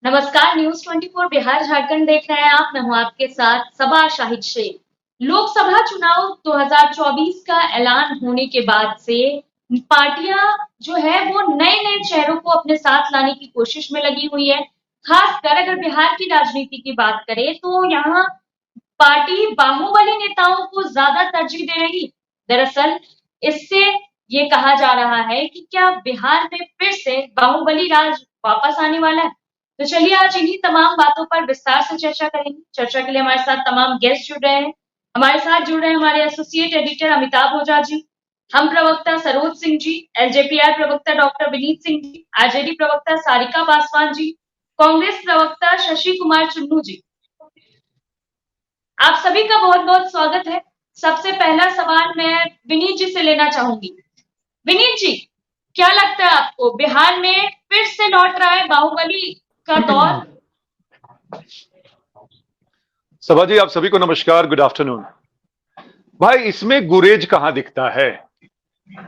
नमस्कार। न्यूज 24 बिहार झारखंड देख रहे हैं आप। मैं हूं आपके साथ सबा शाहिद शेख। लोकसभा चुनाव 2024 का ऐलान होने के बाद से पार्टियां जो है वो नए नए चेहरों को अपने साथ लाने की कोशिश में लगी हुई है। खासकर अगर बिहार की राजनीति की बात करें तो यहाँ पार्टी बाहुबली नेताओं को ज्यादा तरजीह दे रही। दरअसल इससे ये कहा जा रहा है कि क्या बिहार में फिर से बाहुबली राज वापस आने वाला है। तो चलिए आज इन्हीं तमाम बातों पर विस्तार से चर्चा करेंगे। चर्चा के लिए हमारे साथ तमाम गेस्ट जुड़ रहे हैं। हमारे साथ जुड़ रहे हैं हमारे एसोसिएट एडिटर अमिताभ ओझा जी, हम प्रवक्ता सरोज सिंह जी, एलजेपीआर प्रवक्ता डॉक्टर विनीत सिंह जी, आरजेडी प्रवक्ता सारिका पासवान जी, कांग्रेस प्रवक्ता शशि कुमार चुन्नू जी। आप सभी का बहुत बहुत स्वागत है। सबसे पहला सवाल मैं विनीत जी से लेना चाहूंगी। विनीत जी, क्या लगता है आपको बिहार में फिर से लौट रहा है बाहुबली का दौर? सभा जी, आप सभी को नमस्कार, गुड आफ्टरनून। भाई, इसमें गुरेज कहां दिखता है?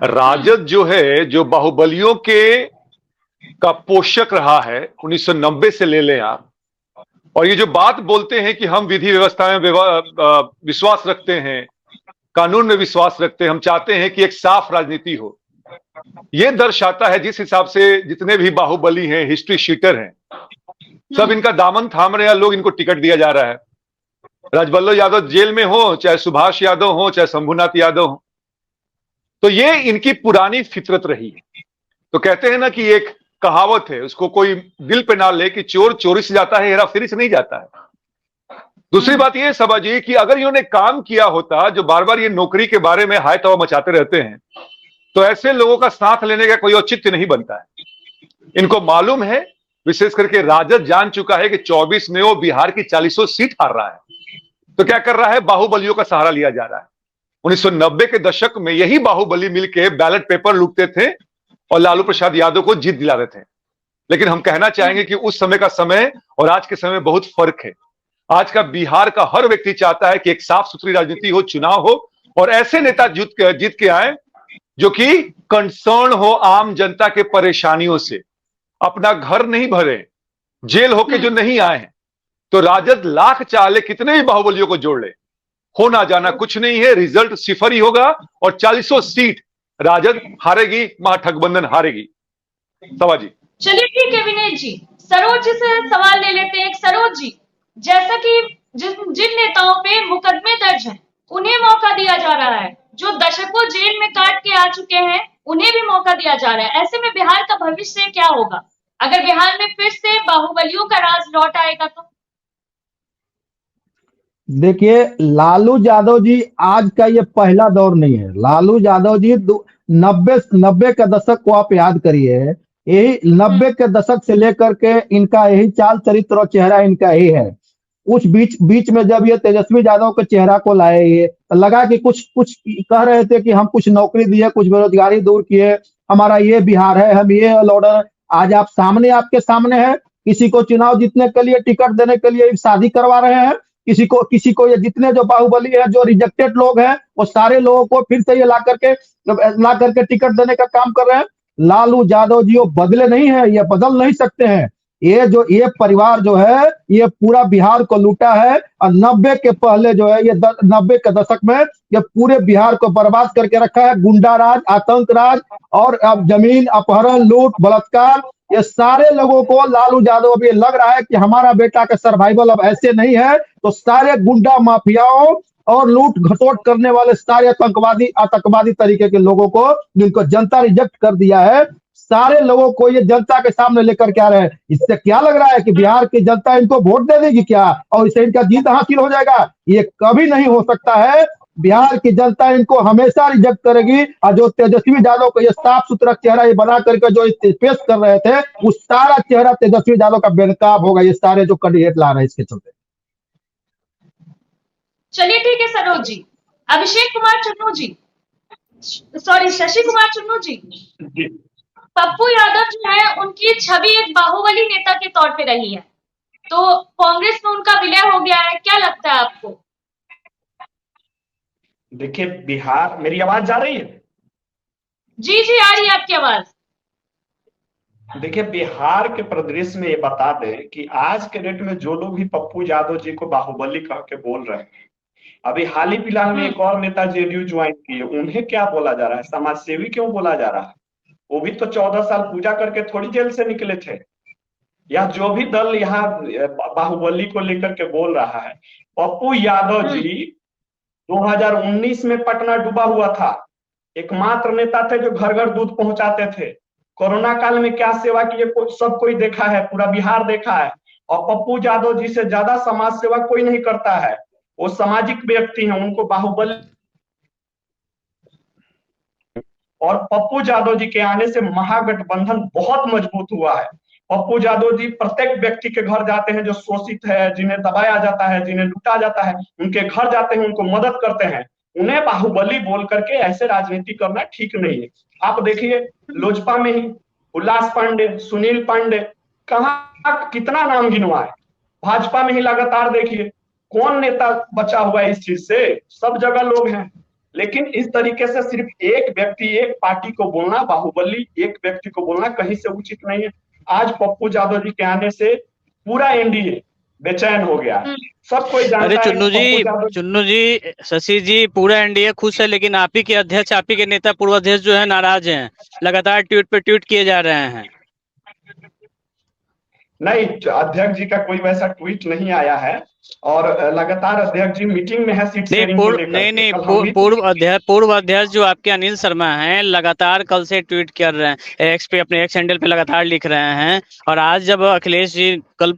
राजद जो है, जो बाहुबलियों के का पोषक रहा है 1990 से ले लें आप, और ये जो बात बोलते हैं कि हम विधि व्यवस्था में विश्वास रखते हैं, कानून में विश्वास रखते हैं, हम चाहते हैं कि एक साफ राजनीति हो, ये दर्शाता है जिस हिसाब से जितने भी बाहुबली हैं, हिस्ट्री शीटर हैं, सब इनका दामन थाम रहे हैं। लोग इनको टिकट दिया जा रहा है। राजबल्लभ यादव जेल में हो, चाहे सुभाष यादव हो, चाहे शंभुनाथ यादव हो, तो ये इनकी पुरानी फितरत रही है। तो कहते हैं ना कि एक कहावत है, उसको कोई दिल पे ना ले, कि चोर चोरी से जाता है, हेरा फेरी से नहीं जाता है। दूसरी बात यह सभा जी कि अगर इन्होंने काम किया होता, जो बार बार ये नौकरी के बारे में हाय तौबा मचाते रहते हैं, तो ऐसे लोगों का साथ लेने का कोई औचित्य नहीं बनता है। इनको मालूम है, विशेष करके राजद जान चुका है कि 24 में वो बिहार की 40 सीट हार रहा है। तो क्या कर रहा है? बाहुबलियों का सहारा लिया जा रहा है। 1990 के दशक में यही बाहुबली मिलके बैलेट पेपर लूटते थे और लालू प्रसाद यादव को जीत दिला रहे थे। लेकिन हम कहना चाहेंगे कि उस समय का समय और आज के समय में बहुत फर्क है। आज का बिहार का हर व्यक्ति चाहता है कि एक साफ सुथरी राजनीति हो, चुनाव हो, और ऐसे नेता जीत के आए जो कि कंसर्न हो आम जनता के परेशानियों से, अपना घर नहीं भरे, जेल होके जो नहीं आए हैं। तो राजद लाख चाले कितने भी बाहुबलियों को जोड़ ले, हो ना जाना कुछ नहीं है, रिजल्ट सिफर ही होगा और 40 सीट राजद हारेगी, महागठबंधन हारेगी। सभा जी। चलिए ठीक है विनीत जी, सरोज जी से सवाल ले लेते हैं। सरोज जी, जैसा कि जिन नेताओं पे मुकदमे दर्ज हैं उन्हें मौका दिया जा रहा है, जो दशकों जेल में काट के आ चुके हैं उन्हें भी मौका दिया जा रहा है। ऐसे में बिहार का भविष्य क्या होगा अगर बिहार में फिर से बाहुबलियों का राज लौट आएगा तो? देखिए, लालू यादव जी आज का ये पहला दौर नहीं है। लालू यादव जी 90 के दशक को आप याद करिए। यही 90 के दशक से लेकर के इनका यही चाल चरित्र और चेहरा इनका यही है। उस बीच बीच में जब ये तेजस्वी यादव के चेहरा को लाए, ये लगा कि कुछ कुछ कह रहे थे कि हम कुछ नौकरी दिए, कुछ बेरोजगारी दूर किए, हमारा ये बिहार है, हम ये ऑर्डर। आज आप सामने, आपके सामने है, किसी को चुनाव जीतने के लिए, टिकट देने के लिए शादी करवा रहे हैं, किसी को ये जितने जो बाहुबली है, जो रिजेक्टेड लोग हैं, वो सारे लोगों को फिर से ये ला करके टिकट देने का काम कर रहे हैं। लालू यादव जी वो बदले नहीं है, ये बदल नहीं सकते हैं। ये परिवार जो है, ये पूरा बिहार को लूटा है, और 90 के पहले जो है, ये 90 के दशक में ये पूरे बिहार को बर्बाद करके रखा है। गुंडा राज, आतंक राज, और अब जमीन अपहरण, लूट, बलात्कार, ये सारे लोगों को लालू यादव अभी लग रहा है कि हमारा बेटा का सर्वाइवल अब ऐसे नहीं है। तो सारे गुंडा माफियाओं और लूट घसोट करने वाले सारे आतंकवादी तरीके के लोगों को, जिनको जनता रिजेक्ट कर दिया है, सारे लोगों को ये जनता के सामने लेकर के आ रहे हैं। इससे क्या लग रहा है कि बिहार की जनता इनको वोट दे देगी क्या, और इससे इनका जीत हासिल हो जाएगा? ये कभी नहीं हो सकता है। बिहार की जनता इनको हमेशा रिजेक्ट करेगी। और जो तेजस्वी यादव को ये साफ सुथरा चेहरा ये बना करके जो पेश कर रहे थे, वो सारा चेहरा तेजस्वी यादव का बेनकाब होगा। ये सारे जो कैंडिडेट ला रहे हैं इसके चलते। चलिए ठीक है सरोज जी। अभिषेक कुमार चुन्नू जी, सॉरी शशि कुमार चुन्नू जी, पप्पू यादव जो है उनकी छवि एक बाहुबली नेता के तौर पे रही है, तो कांग्रेस में उनका विलय हो गया है, क्या लगता है आपको? देखिए, बिहार, मेरी आवाज जा रही है? जी जी आ रही है आपकी आवाज। देखिए, बिहार के परिदृश्य में ये बता दें कि आज के डेट में जो लोग भी पप्पू यादव जी को बाहुबली कह के बोल रहे हैं, अभी हाल ही फिलहाल में एक और नेता जेडीयू ज्वाइन किए, उन्हें क्या बोला जा रहा है? समाज सेवी क्यों बोला जा रहा है? वो भी तो 14 साल पूजा करके थोड़ी जेल से निकले थे। या जो भी दल यहाँ बाहुबली को लेकर के बोल रहा है, पप्पू यादव जी 2019 में पटना डूबा हुआ था, एकमात्र नेता थे जो घर घर दूध पहुंचाते थे। कोरोना काल में क्या सेवा की सब कोई देखा है, पूरा बिहार देखा है। और पप्पू यादव जी से ज्यादा समाज सेवा कोई नहीं करता है। वो सामाजिक व्यक्ति हैं, उनको बाहुबली। और पप्पू यादव जी के आने से महागठबंधन बहुत मजबूत हुआ है। पप्पू यादव जी प्रत्येक व्यक्ति के घर जाते हैं जो शोषित है, जिन्हें दबाया जाता है, जिन्हें लूटा जाता है, उनके घर जाते हैं, उनको मदद करते हैं। उन्हें बाहुबली बोल करके ऐसे राजनीति करना ठीक नहीं है। आप देखिए, लोजपा में ही उल्लास पांडे, सुनील पांडे, कहाँ कितना नाम गिनवाए। भाजपा में ही लगातार देखिए, कौन नेता बचा हुआ है इस चीज से? सब जगह लोग हैं। लेकिन इस तरीके से सिर्फ एक व्यक्ति, एक पार्टी को बोलना, बाहुबली एक व्यक्ति को बोलना कहीं से उचित नहीं है। आज पप्पू यादव जी के आने से पूरा एनडीए बेचैन हो गया है। सब कोई अरे जानता है कि चुन्नू पप्पू जी, यादव चुन्नू जी, शशि जी, पूरा एनडीए खुश है, लेकिन आप ही के अध्यक्ष, आप ही के नेता पूर्व अध्यक्ष जो है नाराज हैं, लगातार ट्वीट पे ट्वीट किए जा रहे हैं। नहीं, अध्यक्ष जी का कोई वैसा ट्वीट नहीं आया है। और लगातार अध्यक्ष जी मीटिंग में है सीट नहीं शेयरिंग को लेकर के। नहीं, कल हम भी पूर्व अध्यक्ष जो आपके अनिल शर्मा हैं, लगातार कल से ट्वीट कर रहे हैं, एक्स पे, अपने एक्स हैंडल पे लगातार लिख रहे हैं। और आज जब अखिलेश जी कल,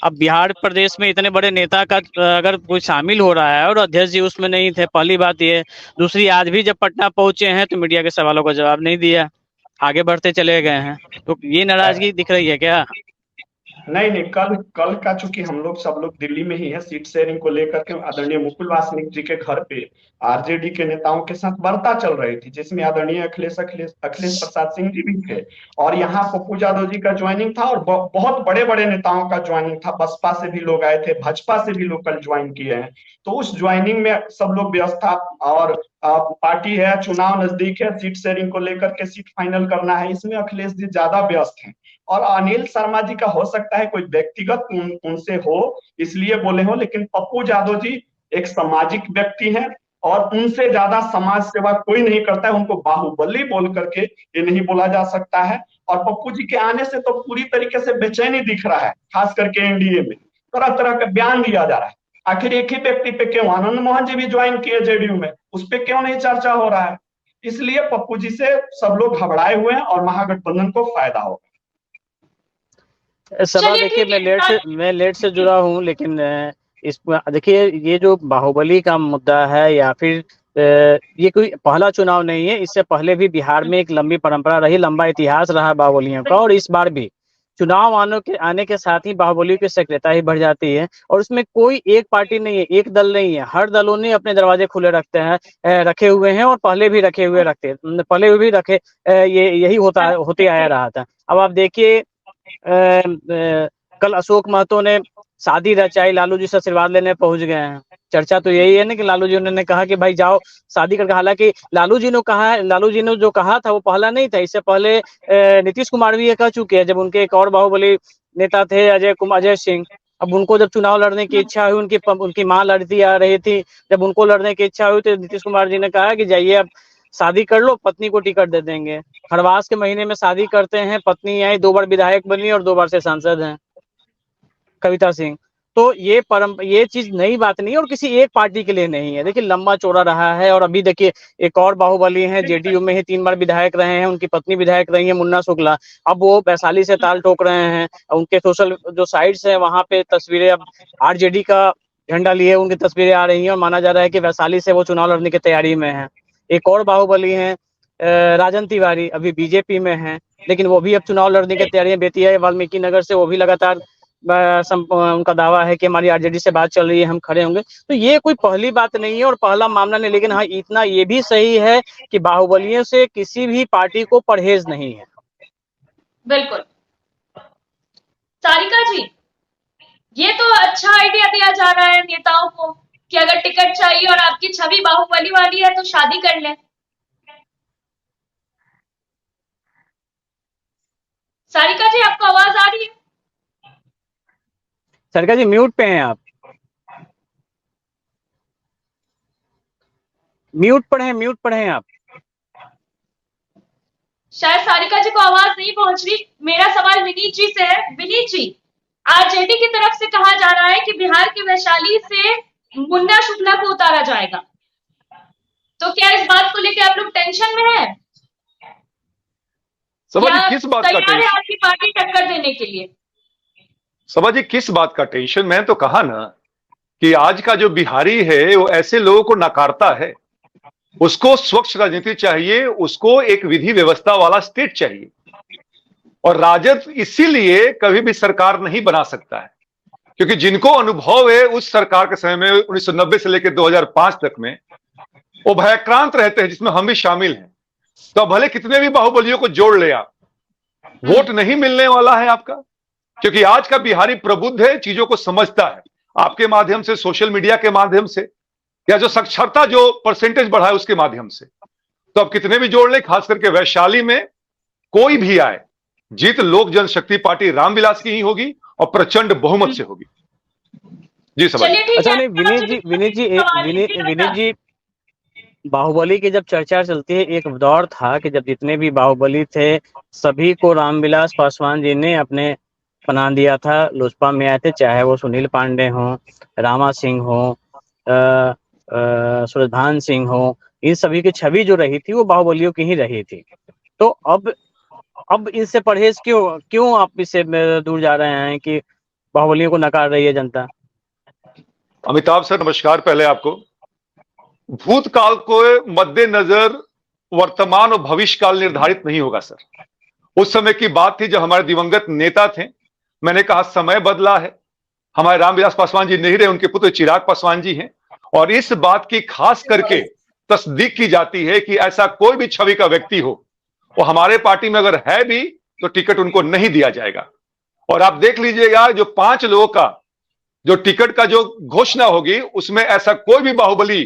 अब बिहार प्रदेश में इतने बड़े नेता का अगर कोई शामिल हो रहा है और अध्यक्ष जी उसमें नहीं थे, पहली बात ये। दूसरी, आज भी जब पटना पहुंचे हैं तो मीडिया के सवालों का जवाब नहीं दिया, आगे बढ़ते चले गए हैं। तो ये नाराजगी दिख रही है क्या? नहीं, कल कल का चूंकि हम लोग सब लोग दिल्ली में ही है, सीट शेयरिंग को लेकर के आदरणीय मुकुल वासनिक जी के घर पे आरजेडी के नेताओं के साथ वार्ता चल रही थी, जिसमें आदरणीय अखिलेश अखिलेश प्रसाद सिंह जी भी थे। और यहाँ पप्पू यादव जी का ज्वाइनिंग था, और बहुत बड़े बड़े नेताओं का ज्वाइनिंग था। बसपा से भी लोग आए थे, भाजपा से भी लोग कल ज्वाइन किए हैं। तो उस ज्वाइनिंग में सब लोग व्यस्त था। और पार्टी है, चुनाव नजदीक है, सीट शेयरिंग को लेकर के सीट फाइनल करना है, इसमें अखिलेश जी ज्यादा व्यस्त हैं। और अनिल शर्मा जी का हो सकता है कोई व्यक्तिगत उनसे हो, इसलिए बोले हो। लेकिन पप्पू यादव जी एक सामाजिक व्यक्ति हैं, और उनसे ज्यादा समाज सेवा कोई नहीं करता है। उनको बाहुबली बोल करके ये नहीं बोला जा सकता है। और पप्पू जी के आने से तो पूरी तरीके से बेचैनी दिख रहा है, खास करके एनडीए में तरह तरह का बयान दिया जा रहा है। आखिर एक ही व्यक्ति पे क्यों? आनंद मोहन जी भी ज्वाइन किए जेडीयू में, उस पर क्यों नहीं चर्चा हो रहा है? इसलिए पप्पू जी से सब लोग घबराए हुए हैं, और महागठबंधन को फायदा होगा। सभा, चलिए देखिए, ठीक है। मैं लेट से जुड़ा हूँ, लेकिन इस देखिए, ये जो बाहुबली का मुद्दा है, या फिर ये कोई पहला चुनाव नहीं है। इससे पहले भी बिहार में एक लंबी परंपरा रही, लंबा इतिहास रहा बाहुबलियों का। और इस बार भी चुनाव आने के साथ ही बाहुबलियों की सक्रियता ही बढ़ जाती है। और उसमें कोई एक पार्टी नहीं है, एक दल नहीं है, हर दलों ने अपने दरवाजे खुले रखे हुए हैं, और पहले भी रखे, ये यही होते आया रहा था। अब आप देखिए, कल अशोक महतो ने शादी रचाई, लालू जी से आशीर्वाद लेने पहुंच गए हैं। चर्चा तो यही है ना कि लालू जी, उन्होंने कहा कि भाई जाओ शादी करके। हालांकि लालू जी ने जो कहा था वो पहला नहीं था। इससे पहले नीतीश कुमार भी ये कह चुके हैं, जब उनके एक और बाहुबली नेता थे अजय सिंह। अब उनको जब चुनाव लड़ने की इच्छा हुई, उनकी माँ लड़ती आ रही थी, जब उनको लड़ने की इच्छा हुई तो नीतीश कुमार जी ने कहा कि जाइए, अब शादी कर लो, पत्नी को टिकट दे देंगे। खरवास के महीने में शादी करते हैं, पत्नी आई, 2 बार विधायक बनी और 2 बार से सांसद हैं, कविता सिंह। तो ये चीज नई बात नहीं है, और किसी एक पार्टी के लिए नहीं है। देखिए, लंबा चौड़ा रहा है। और अभी देखिए, एक और बाहुबली हैं, जेडीयू में ही 3 बार विधायक रहे हैं, उनकी पत्नी विधायक रही है, मुन्ना शुक्ला। अब वो वैशाली से ताल ठोक रहे हैं। उनके सोशल जो साइट्स हैं, वहां पे तस्वीरें, अब आरजेडी का झंडा लिए उनकी तस्वीरें आ रही हैं, और माना जा रहा है कि वैशाली से वो चुनाव लड़ने की तैयारी में है। एक और बाहुबली है, राजन तिवारी, अभी बीजेपी में है, लेकिन वो भी अब चुनाव लड़ने की तैयारियां, बेतिया वाल्मीकि नगर से वो भी लगातार उनका दावा है कि हमारी आरजेडी से बात चल रही है, हम खड़े होंगे। तो ये कोई पहली बात नहीं है और पहला मामला नहीं। लेकिन हाँ, इतना ये भी सही है कि बाहुबलियों से किसी भी पार्टी को परहेज नहीं है। बिल्कुल। सारिका जी, ये तो अच्छा आइडिया दिया जा रहा है नेताओं को कि अगर टिकट चाहिए और आपकी छवि बाहुबली वाली है तो शादी कर लें। सारिका जी, आपको आवाज आ रही है? सारिका जी म्यूट पे हैं आप, म्यूट पर हैं आप। शायद सारिका जी को आवाज नहीं पहुंच रही। मेरा सवाल विनीत जी से है। विनीत जी, आरजेडी की तरफ से कहा जा रहा है कि बिहार के वैशाली से मुन्ना शुक्ला को उतारा जाएगा, तो क्या इस बात को लेकर आप लोग टेंशन में हैं सभा जी या किस बात का तैयार है टेंशन? आपकी पार्टी टक्कर देने के लिए? सभा जी किस बात का टेंशन? मैं तो कहा ना कि आज का जो बिहारी है वो ऐसे लोगों को नकारता है। उसको स्वच्छ राजनीति चाहिए, उसको एक विधि व्यवस्था वाला स्टेट चाहिए। और राजद इसीलिए कभी भी सरकार नहीं बना सकता है, क्योंकि जिनको अनुभव है उस सरकार के समय में 1990 से लेकर 2005 तक में, वो भयाक्रांत रहते हैं, जिसमें हम भी शामिल हैं। तो भले कितने भी बाहुबलियों को जोड़ ले आप, वोट नहीं मिलने वाला है आपका, क्योंकि आज का बिहारी प्रबुद्ध है, चीजों को समझता है। आपके माध्यम से, सोशल मीडिया के माध्यम से, या जो साक्षरता जो परसेंटेज बढ़ा है उसके माध्यम से, तो अब कितने भी जोड़ ले, खास करके वैशाली में कोई भी आए, जीत लोक जनशक्ति पार्टी रामविलास की ही होगी और प्रचंड बहुमत से होगी। जी सभा जी। चलिए ठीक अच्छा है। नहीं, विनीत जी बाहुबली की जब चर्चा चलती है, एक दौर था कि जब जितने भी बाहुबली थे सभी को रामविलास पासवान जी ने अपने बना दिया था, लोजपा में आए थे, चाहे वो सुनील पांडे हो, रामा सिंह हो, सुरभान सिंह हो, इन सभी की छवि जो रही थी वो बाहुबलियों की ही रही थी। तो अब इससे परहेज क्यों आप इससे दूर जा रहे हैं कि बाहुबलियों को नकार रही है जनता? अमिताभ सर नमस्कार। पहले आपको भूतकाल को मद्देनजर वर्तमान और भविष्य काल निर्धारित नहीं होगा सर। उस समय की बात थी जब हमारे दिवंगत नेता थे, मैंने कहा समय बदला है, हमारे रामविलास पासवान जी नहीं रहे, उनके पुत्र चिराग पासवान जी हैं, और इस बात की खास करके तस्दीक की जाती है कि ऐसा कोई भी छवि का व्यक्ति हो, वो हमारे पार्टी में अगर है भी तो टिकट उनको नहीं दिया जाएगा। और आप देख लीजिएगा, जो 5 लोगों का जो टिकट का जो घोषणा होगी, उसमें ऐसा कोई भी बाहुबली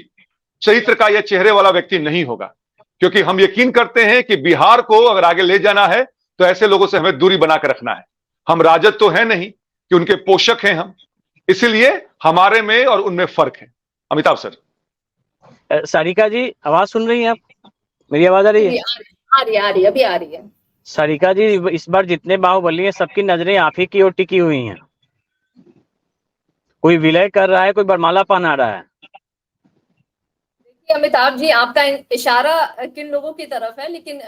चरित्र का या चेहरे वाला व्यक्ति नहीं होगा, क्योंकि हम यकीन करते हैं कि बिहार को अगर आगे ले जाना है तो ऐसे लोगों से हमें दूरी बनाकर रखना है। हम राजद तो है नहीं कि उनके पोषक हैं हम, इसलिए हमारे में और उनमें फर्क है। अमिताभ सर। सारिका जी आवाज सुन रही हैं आप? मेरी आवाज आ रही है? आ रही है, अभी आ रही है। सारिका जी, इस बार जितने बाहुबली हैं सबकी नजरें आप ही की ओर टिकी हुई हैं। कोई विलय कर रहा है, कोई बरमाला पहना रहा है। देखिए अमिताभ जी, आपका इशारा किन लोगों की तरफ है, लेकिन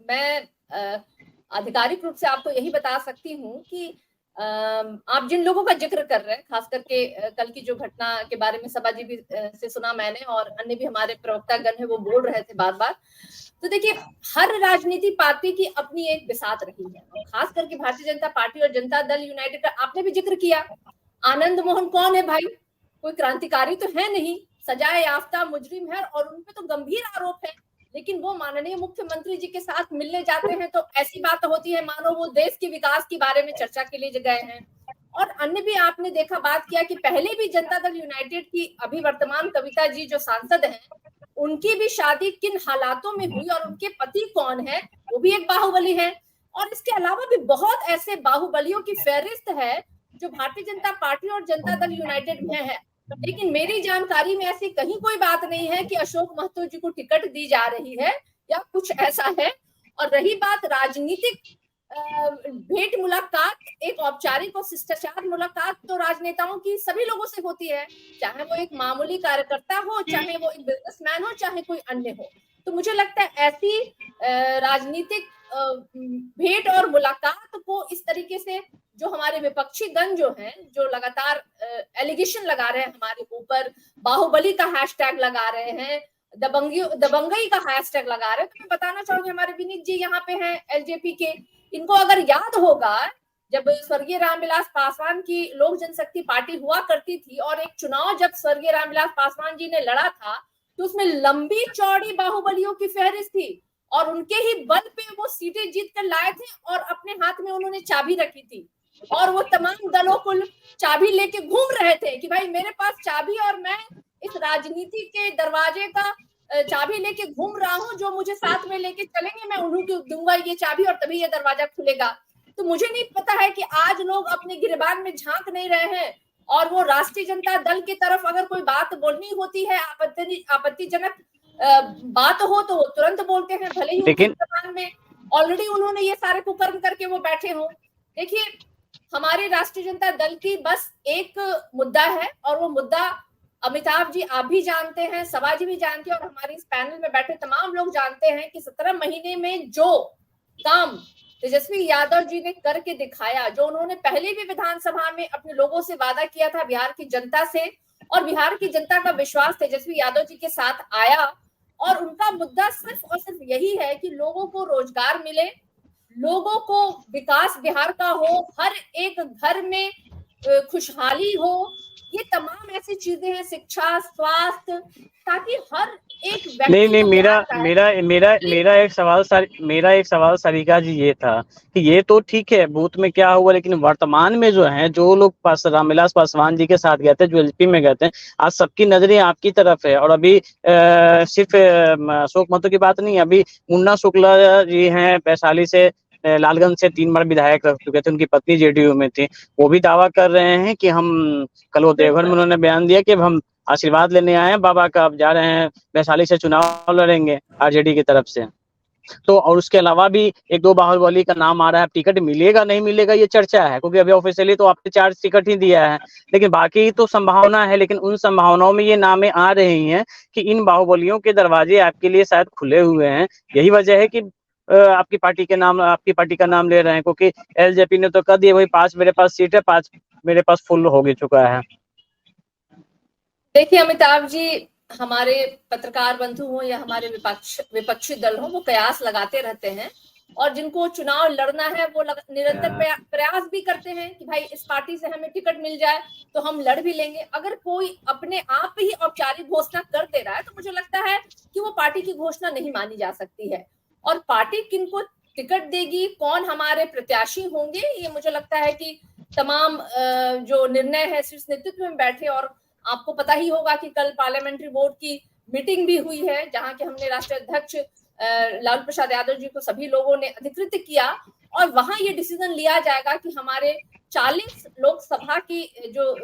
मैं आधिकारिक रूप से आपको यही बता सकती हूँ कि आप जिन लोगों का जिक्र कर रहे हैं, खास करके कल की जो घटना के बारे में सभा जी भी से सुना मैंने, और अन्य भी हमारे प्रवक्ता गण है वो बोल रहे थे बार बार। तो देखिए, हर राजनीति पार्टी की अपनी एक बिसात रही है, और खास करके भारतीय जनता पार्टी और जनता दल यूनाइटेड का आपने भी जिक्र किया। आनंद मोहन कौन है भाई? कोई क्रांतिकारी तो है नहीं, सजाए याफ्ता मुजरिम है और उनपे तो गंभीर आरोप है, लेकिन वो माननीय मुख्यमंत्री जी के साथ मिलने जाते हैं तो ऐसी बात होती है मानो वो देश के विकास के बारे में चर्चा के लिए गए हैं। और अन्य भी आपने देखा, बात किया कि पहले भी जनता दल यूनाइटेड की अभी वर्तमान कविता जी जो सांसद हैं, उनकी भी शादी किन हालातों में हुई और उनके पति कौन है, वो भी एक बाहुबली है। और इसके अलावा भी बहुत ऐसे बाहुबलियों की फहरिस्त है जो भारतीय जनता पार्टी और जनता दल यूनाइटेड में है, लेकिन मेरी जानकारी में ऐसी कहीं कोई बात नहीं है कि अशोक महतो जी को टिकट दी जा रही है या कुछ ऐसा है। और रही बात राजनीतिक भेंट मुलाकात, एक औपचारिक और शिष्टाचार मुलाकात तो राजनेताओं की सभी लोगों से होती है, चाहे वो एक मामूली कार्यकर्ता हो, चाहे वो एक बिजनेसमैन हो, चाहे कोई अन्य हो। तो मुझे लगता है ऐसी राजनीतिक भेंट और मुलाकात को इस तरीके से जो हमारे विपक्षी गण जो हैं, जो लगातार एलिगेशन लगा रहे हैं हमारे ऊपर, बाहुबली का हैशटैग लगा रहे हैं, दबंगई का हैशटैग लगा रहे हैं, तो मैं बताना चाहूंगी हमारे विनीत जी यहाँ पे हैं एलजेपी के, इनको अगर याद होगा जब स्वर्गीय रामविलास पासवान की लोक जनशक्ति पार्टी हुआ करती थी और एक चुनाव जब स्वर्गीय रामविलास पासवान जी ने लड़ा था, तो उसमें लंबी चौड़ी बाहुबलियों की फहरिस्त थी और उनके ही बल पे वो सीटें जीत कर लाए थे और अपने हाथ में उन्होंने चाबी रखी थी और वो तमाम दलों को चाबी लेके घूम रहे थे कि भाई मेरे पास चाबी और मैं इस राजनीति के दरवाजे का चाबी लेके घूम रहा हूँ, जो मुझे साथ में लेके चलेंगे मैं उन्हीं को दूंगा ये चाबी और तभी ये दरवाजा खुलेगा। तो मुझे नहीं पता है कि आज लोग अपने गिरबान में झांक नहीं रहे हैं और वो राष्ट्रीय जनता दल की तरफ अगर कोई बात बोलनी होती है, आपत्तिजनक बात हो तो वो तुरंत बोलते हैं, भले ही उनके गिरबान में ऑलरेडी उन्होंने ये सारे कुकर्म करके वो बैठे हो। देखिए, हमारे राष्ट्रीय जनता दल की बस एक मुद्दा है और वो मुद्दा अमिताभ जी आप भी जानते हैं, सभा जी भी जानती है और हमारे इस पैनल में बैठे तमाम लोग जानते हैं कि 17 महीने में जो काम तेजस्वी यादव जी ने करके दिखाया, जो उन्होंने पहले भी विधानसभा में अपने लोगों से वादा किया था बिहार की जनता से, और बिहार की जनता का विश्वास तेजस्वी यादव जी के साथ आया और उनका मुद्दा सिर्फ और सिर्फ यही है कि लोगों को रोजगार मिले, लोगों को विकास बिहार का हो, हर एक घर में खुशहाली हो, ये तमाम ऐसी चीजें हैं, शिक्षा, स्वास्थ्य, ताकि हर एक व्यक्ति नहीं मेरा एक सवाल सरिका जी ये था कि ये तो ठीक है बूथ में क्या हुआ, लेकिन वर्तमान में जो है जो लोग रामविलास पासवान जी के साथ गए थे, जो एलपी में गए थे, आज सबकी नजरें आपकी तरफ है। और अभी सिर्फ अशोक महतो की बात नहीं, अभी मुन्ना शुक्ला जी हैं वैशाली से, लालगंज से 3 बार विधायक रह चुके थे, उनकी पत्नी जेडीयू में थी, वो भी दावा कर रहे हैं कि हम कल वो देवघर में उन्होंने बयान दिया कि हम आशीर्वाद लेने आए हैं बाबा का, अब जा रहे हैं वैशाली से चुनाव लड़ेंगे आरजेडी की तरफ से। तो और उसके अलावा भी 1-2 बाहुबली का नाम आ रहा है, टिकट मिलेगा नहीं मिलेगा ये चर्चा है, क्योंकि अभी ऑफिशियली तो आपने 4 टिकट ही दिया है, लेकिन बाकी तो संभावना है। लेकिन उन संभावनाओं में ये नामें आ रही हैं कि इन बाहुबलियों के दरवाजे आपके लिए शायद खुले हुए हैं। यही वजह है कि आपकी पार्टी का नाम ले रहे हैं, क्योंकि एलजेपी ने तो कह दिया भाई 5 मेरे पास सीट है, 5 मेरे पास फुल हो चुका है। देखिए अमिताभ जी, हमारे पत्रकार बंधु हो या हमारे विपक्षी दल हो, वो कयास लगाते रहते हैं और जिनको चुनाव लड़ना है वो निरंतर प्रयास भी करते हैं कि भाई इस पार्टी से हमें टिकट मिल जाए तो हम लड़ भी लेंगे। अगर कोई अपने आप ही औपचारिक घोषणा कर दे रहा है तो मुझे लगता है कि वो पार्टी की घोषणा नहीं मानी जा सकती है, और पार्टी किनको टिकट देगी, कौन हमारे प्रत्याशी होंगे, ये मुझे लगता है कि तमाम जो निर्णय है शीर्ष नेतृत्व में बैठे। और आपको पता ही होगा कि कल पार्लियामेंट्री बोर्ड की मीटिंग भी हुई है, जहां के हमने राष्ट्रीय अध्यक्ष लालू प्रसाद यादव जी को सभी लोगों ने अधिकृत किया, और वहां ये डिसीजन लिया जाएगा कि हमारे 40 लोकसभा की जो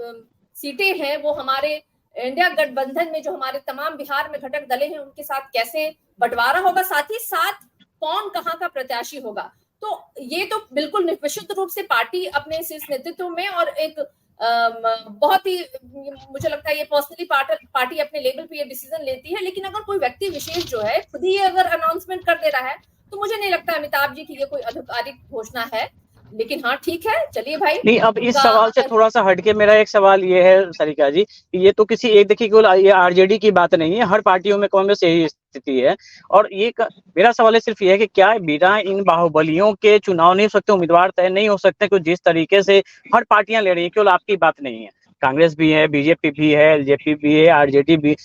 सीटें हैं वो हमारे इंडिया गठबंधन में जो हमारे तमाम बिहार में घटक दलें हैं उनके साथ कैसे बंटवारा होगा, साथ ही साथ कौन कहाँ का प्रत्याशी होगा। तो ये तो बिल्कुल निश्चित रूप से पार्टी अपने शीर्ष नेतृत्व में और एक बहुत ही मुझे लगता है ये पर्सनली पार्टी अपने लेवल पे ये डिसीजन लेती है। लेकिन अगर कोई व्यक्ति विशेष जो है खुद ही अगर अनाउंसमेंट कर दे रहा है तो मुझे नहीं लगता अमिताभ जी की ये कोई आधिकारिक घोषणा है। लेकिन हाँ ठीक है, चलिए भाई। नहीं, अब इस सवाल से थोड़ा सा हटके मेरा एक सवाल ये है सरिका जी, ये तो किसी एक देखिए केवल ये आरजेडी की बात नहीं है, हर पार्टियों में कांग्रेस यही स्थिति है। और ये मेरा सवाल है सिर्फ ये है कि क्या बिना इन बाहुबलियों के चुनाव नहीं हो सकते, उम्मीदवार तय नहीं हो सकते? क्योंकि जिस तरीके से हर पार्टियां ले रही है, केवल आपकी बात नहीं है, कांग्रेस भी है, बीजेपी भी है, एलजेपी भी है, आरजेडी भी,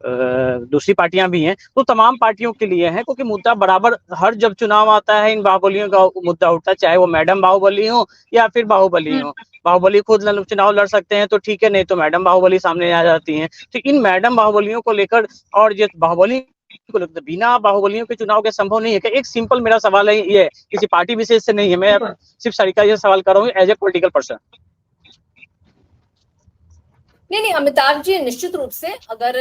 दूसरी पार्टियां भी हैं, तो तमाम पार्टियों के लिए है, क्योंकि मुद्दा बराबर हर जब चुनाव आता है इन बाहुबलियों का मुद्दा उठता है, चाहे वो मैडम बाहुबली हो या फिर बाहुबली हो। बाहुबली खुद चुनाव लड़ सकते हैं तो ठीक है, नहीं तो मैडम बाहुबली सामने आ जाती हैं। तो इन मैडम बाहुबलियों को लेकर और ये बाहुबली को लेकर बिना बाहुबलियों के चुनाव के संभव नहीं है क्या? एक सिंपल मेरा सवाल है, ये किसी पार्टी विशेष से नहीं है, मैं सिर्फ सरिका ये सवाल कर रहा हूँ एज ए पॉलिटिकल पर्सन। नहीं अमिताभ जी, निश्चित रूप से अगर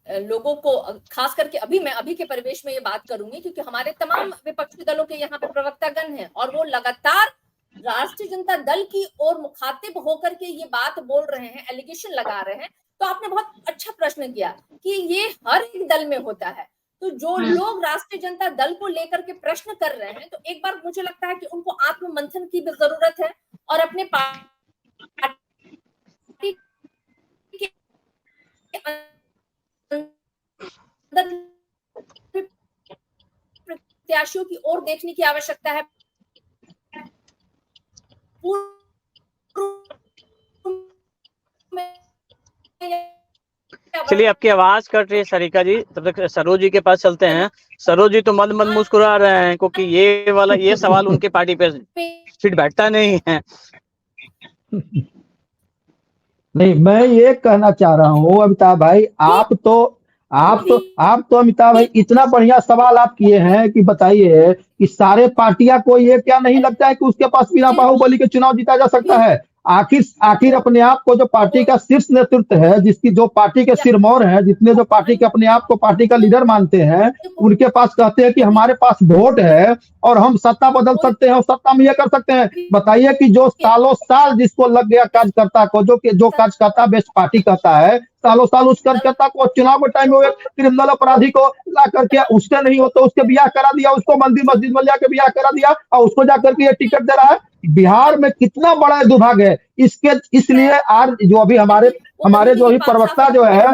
लोगों को खास करके अभी के परिवेश में ये बात करूंगी क्योंकि हमारे तमाम विपक्षी दलों के यहाँ पे प्रवक्तागण हैं और वो लगातार राष्ट्रीय जनता दल की ओर मुखातिब होकर के ये बात बोल रहे हैं, एलिगेशन लगा रहे हैं। तो आपने बहुत अच्छा प्रश्न किया कि ये हर एक दल में होता है। तो जो लोग राष्ट्रीय जनता दल को लेकर के प्रश्न कर रहे हैं, तो एक बार मुझे लगता है कि उनको आत्म मंथन की भी जरूरत है और अपने पार्टी प्रत्याशियों की ओर देखने की आवश्यकता है। चलिए, आपकी आवाज कट रही है सरिका जी, तब तक सरोज जी के पास चलते हैं। सरोज जी तो मंद मंद मुस्कुरा रहे हैं क्योंकि ये सवाल उनके पार्टी पे फिट बैठता नहीं है। नहीं, मैं ये कहना चाह रहा हूँ अमिताभ भाई, आप तो आप तो अमिताभ भाई इतना बढ़िया सवाल आप किए हैं कि बताइए कि सारे पार्टियां को ये क्या नहीं लगता है कि उसके पास बिना बाहुबली के चुनाव जीता जा सकता है। आखिर आखिर अपने आप को जो पार्टी का शीर्ष नेतृत्व है, जिसकी जो पार्टी के सिरमौर है, जितने जो पार्टी के अपने आप को पार्टी का लीडर मानते हैं, उनके पास कहते हैं कि हमारे पास वोट है और हम सत्ता बदल सकते हैं और सत्ता में ये कर सकते हैं। बताइए कि जो सालों साल जिसको लग गया कार्यकर्ता को, जो कार्यकर्ता बेस्ट पार्टी कहता है, सालों साल उस कार्यकर्ता को चुनाव के टाइम में क्रिमिनल अपराधी को ला करके उससे नहीं होता उसके ब्याह करा दिया, उसको मंदिर मस्जिद में जाकर ब्याह करा दिया और उसको जाकर के ये टिकट दे रहा है। बिहार में कितना बड़ा दुर्भाग्य है इसके। इसलिए आज जो अभी हमारे जो अभी प्रवक्ता जो है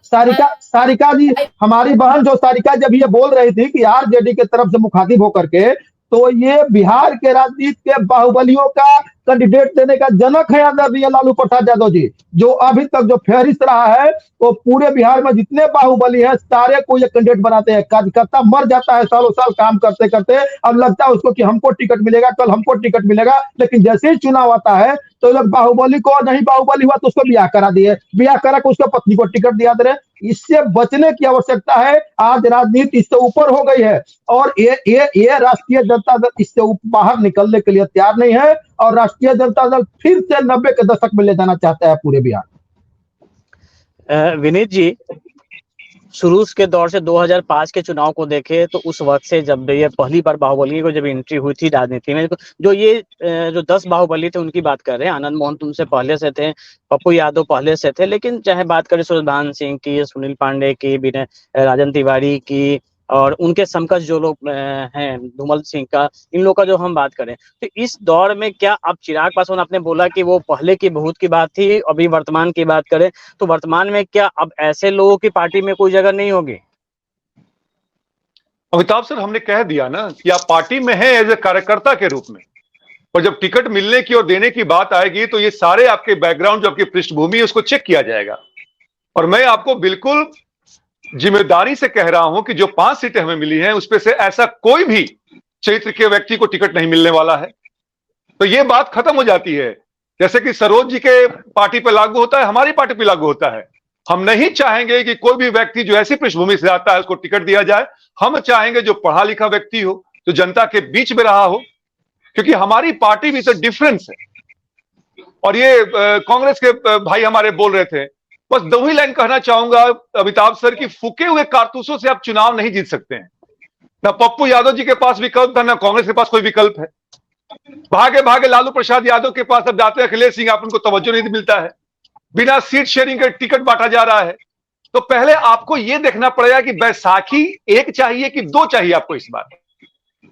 सारिका जी, हमारी बहन जो सारिका जब ये बोल रही थी कि आरजेडी के तरफ से मुखातिब होकर के, तो ये बिहार के राजनीति के बाहुबलियों का कैंडिडेट देने का जनक है आदरणीय लालू प्रसाद यादव जी, जो अभी तक जो फहरिस्त रहा है वो पूरे बिहार में जितने बाहुबली है सारे को ये कैंडिडेट बनाते हैं। कार्यकर्ता मर जाता है सालों साल काम करते करते, अब लगता है उसको कि हमको टिकट मिलेगा, कल हमको टिकट मिलेगा, लेकिन जैसे ही चुनाव आता है तो लोग बाहुबली को, नहीं बाहुबली हुआ तो उसको ब्याह करा दिए, ब्याह करा के उसको पत्नी को टिकट दिया दे रहे। इससे बचने की आवश्यकता है। आज राजनीति इससे ऊपर हो गई है और ये राष्ट्रीय जनता दल इससे बाहर निकलने के लिए तैयार नहीं है और राष्ट्रीय जनता दल फिर से 90 के दशक में ले जाना चाहता है पूरे बिहार। विनीत जी, शुरू के दौर से 2005 के चुनाव को देखे तो उस वक्त से जब ये पहली बार बाहुबली को जब एंट्री हुई थी राजनीति में, जो ये जो 10 बाहुबली थे उनकी बात कर रहे हैं। आनंद मोहन तुमसे पहले से थे, पप्पू यादव पहले से थे, लेकिन चाहे बात करें सुरभान सिंह की, सुनील पांडे की, विनय राजन तिवारी की और उनके समकक्ष जो लोग हैं धूमल सिंह का, इन लोगों का जो हम बात करें तो इस दौर में क्या अब चिराग पासवान, आपने बोला कि वो पहले की बहुत की बात थी, अभी वर्तमान की बात करें तो वर्तमान में क्या अब ऐसे लोगों की पार्टी में कोई जगह नहीं होगी? अमिताभ सर, हमने कह दिया ना कि आप पार्टी में हैं एज ए कार्यकर्ता के रूप में, और जब टिकट मिलने की और देने की बात आएगी तो ये सारे आपके बैकग्राउंड, जो आपकी पृष्ठभूमि है, उसको चेक किया जाएगा। और मैं आपको बिल्कुल जिम्मेदारी से कह रहा हूं कि जो 5 सीटें हमें मिली हैं उसपे से ऐसा कोई भी क्षेत्र के व्यक्ति को टिकट नहीं मिलने वाला है। तो ये बात खत्म हो जाती है। जैसे कि सरोज जी के पार्टी पे लागू होता है, हमारी पार्टी पे लागू होता है। हम नहीं चाहेंगे कि कोई भी व्यक्ति जो ऐसी पृष्ठभूमि से आता है उसको टिकट दिया जाए। हम चाहेंगे जो पढ़ा लिखा व्यक्ति हो, जो जनता के बीच में रहा हो, क्योंकि हमारी पार्टी में तो डिफरेंस है। और ये कांग्रेस के भाई हमारे बोल रहे थे, बस 2 ही लाइन कहना चाहूंगा अमिताभ सर की, फूके हुए कारतूसों से आप चुनाव नहीं जीत सकते हैं। ना पप्पू यादव जी के पास विकल्प था, ना कांग्रेस के पास कोई विकल्प है। भागे भागे लालू प्रसाद यादव के पास अब जाते हैं अखिलेश सिंह, आप उनको तवज्जो नहीं मिलता है, बिना सीट शेयरिंग के टिकट बांटा जा रहा है। तो पहले आपको यह देखना पड़ेगा कि बैसाखी 1 चाहिए कि 2 चाहिए आपको इस बार,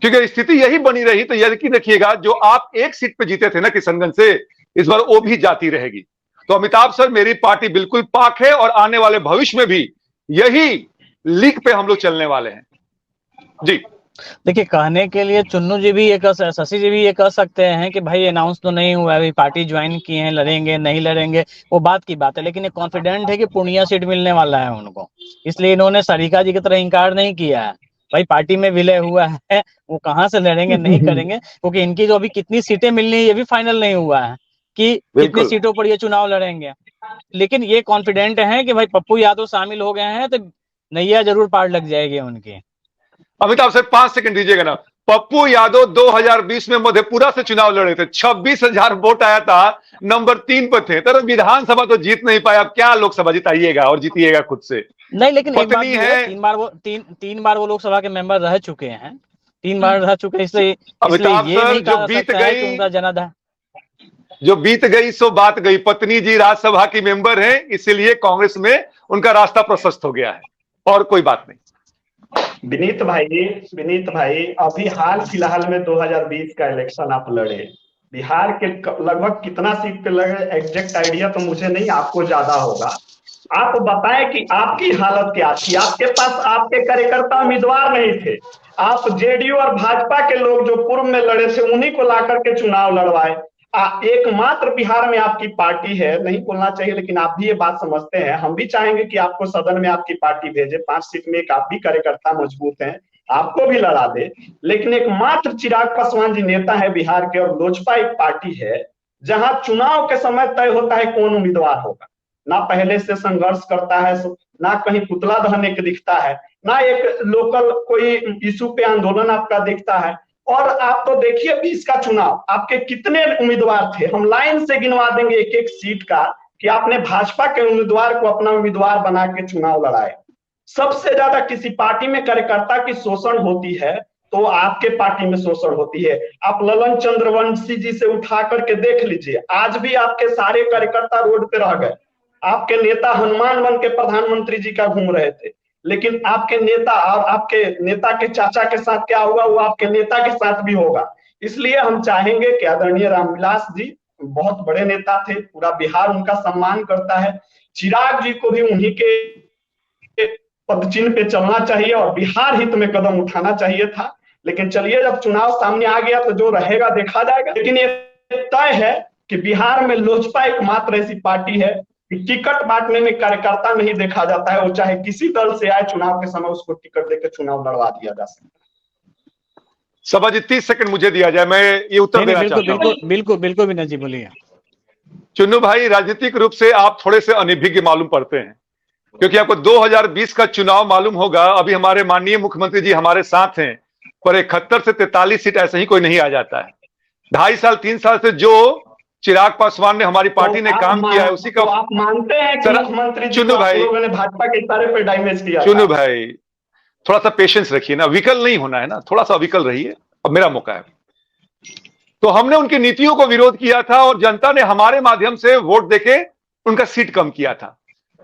क्योंकि स्थिति यही बनी रही तो यकीन रखिएगा जो आप 1 सीट पे जीते थे ना किशनगंज से, इस बार वो भी जाती रहेगी। तो अमिताभ सर, मेरी पार्टी बिल्कुल पाक है और आने वाले भविष्य में भी यही लीग पे हम लोग चलने वाले हैं जी। देखिए, कहने के लिए चुन्नू जी भी ये शशि जी भी ये कह सकते हैं कि भाई अनाउंस तो नहीं हुआ है, पार्टी ज्वाइन किए हैं, लड़ेंगे नहीं लड़ेंगे वो बात की बात है, लेकिन ये कॉन्फिडेंट है कि पूर्णिया सीट मिलने वाला है उनको, इसलिए इन्होंने सारिका जी की तरह इंकार नहीं किया है। भाई पार्टी में विलय हुआ है, वो कहाँ से लड़ेंगे नहीं करेंगे, क्योंकि इनकी जो अभी कितनी सीटें मिलनी है ये भी फाइनल नहीं हुआ है कि कितनी सीटों पर ये चुनाव लड़ेंगे। लेकिन ये कॉन्फिडेंट है कि भाई पप्पू यादव शामिल हो गए हैं तो नैया जरूर पार लग जाएगी उनकी। अमिताभ सर 5 सेकंड दीजिएगा ना। पप्पू यादव 2020 में मधेपुरा से चुनाव लड़े थे, 26,000 वोट आया था, नंबर 3 पर थे, तो विधानसभा तो जीत नहीं पाया, अब क्या लोकसभा जिताइएगा और जीतिएगा खुद से? नहीं, लेकिन एक बात है, 3 बार वो लोकसभा के मेंबर रह चुके हैं, 3 बार रह चुके, इसलिए ये नहीं जो बीत गई, उनका जनाधार जो बीत गई सो बात गई। पत्नी जी राज्यसभा की मेंबर हैं, इसीलिए कांग्रेस में उनका रास्ता प्रशस्त हो गया है, और कोई बात नहीं। विनीत भाई, अभी हाल फिलहाल में 2020 का इलेक्शन आप लड़े, बिहार के लगभग कितना सीट पे लगे एग्जैक्ट आइडिया तो मुझे नहीं, आपको ज्यादा होगा। आप बताएं कि आपकी हालत क्या थी। आपके पास आपके कार्यकर्ता उम्मीदवार नहीं थे, आप जेडीयू और भाजपा के लोग जो पूर्व में लड़े थे उन्हीं को ला करके चुनाव लड़वाए। एकमात्र बिहार में आपकी पार्टी है, नहीं बोलना चाहिए लेकिन आप भी ये बात समझते हैं, हम भी चाहेंगे कि आपको सदन में आपकी पार्टी भेजे, 5 सीट में एक आप भी कार्यकर्ता मजबूत हैं, आपको भी लड़ा दे। लेकिन एकमात्र चिराग पासवान जी नेता है बिहार के, और लोजपा एक पार्टी है जहां चुनाव के समय तय होता है कौन उम्मीदवार होगा। ना पहले से संघर्ष करता है, ना कहीं पुतला दहन एक दिखता है, ना एक लोकल कोई इशू पे आंदोलन आपका दिखता है। और आप तो देखिए 20 का चुनाव, आपके कितने उम्मीदवार थे, हम लाइन से गिनवा देंगे एक एक सीट का कि आपने भाजपा के उम्मीदवार को अपना उम्मीदवार बना के चुनाव लड़ाए। सबसे ज्यादा किसी पार्टी में कार्यकर्ता की शोषण होती है तो आपके पार्टी में शोषण होती है। आप ललन चंद्रवंशी जी से उठा करके देख लीजिए, आज भी आपके सारे कार्यकर्ता रोड पे रह गए। आपके नेता हनुमान बन के प्रधानमंत्री जी का घूम रहे थे, लेकिन आपके नेता और आपके नेता के चाचा के साथ क्या हुआ वो आपके नेता के साथ भी होगा। इसलिए हम चाहेंगे कि आदरणीय रामविलास जी बहुत बड़े नेता थे, पूरा बिहार उनका सम्मान करता है। चिराग जी को भी उन्हीं के पदचिन्ह पे चलना चाहिए और बिहार हित में कदम उठाना चाहिए था। लेकिन चलिए, जब चुनाव सामने आ गया तो जो रहेगा देखा जाएगा। लेकिन ये तय है कि बिहार में लोजपा एकमात्र ऐसी पार्टी है कि टिकट बांटने में कार्यकर्ता नहीं देखा जाता है, वो चाहे किसी दल से आए, चुनाव के समय उसको टिकट देकर चुनाव लड़वा दिया जा सकता है। सभा जी 30 सेकंड मुझे दिया जाए, मैं ये उत्तर देना चाहता हूँ। बिल्कुल विनय जी बोलिए। चुन्नू भाई, राजनीतिक रूप से आप थोड़े से अनभिज्ञ मालूम पड़ते हैं, क्योंकि आपको 2020 का चुनाव मालूम होगा। अभी हमारे माननीय मुख्यमंत्री जी हमारे साथ हैं, पर 71 से 43 सीट ऐसे ही कोई नहीं आ जाता है। 2.5 साल 3 साल से जो चिराग पासवान ने हमारी पार्टी ने काम किया है उसी का आप मानते हैं कि मुख्यमंत्री जी चुन्नू भाई, लोगों ने भाजपा के इशारे पर डैमेज किया? चुन्नू भाई थोड़ा सा पेशेंस रखिए ना, विकल नहीं होना है ना, थोड़ा सा अविकल रहिए। अब मेरा मौका है। तो हमने उनकी नीतियों को विरोध किया था और जनता ने हमारे माध्यम से वोट देके उनका सीट कम किया था।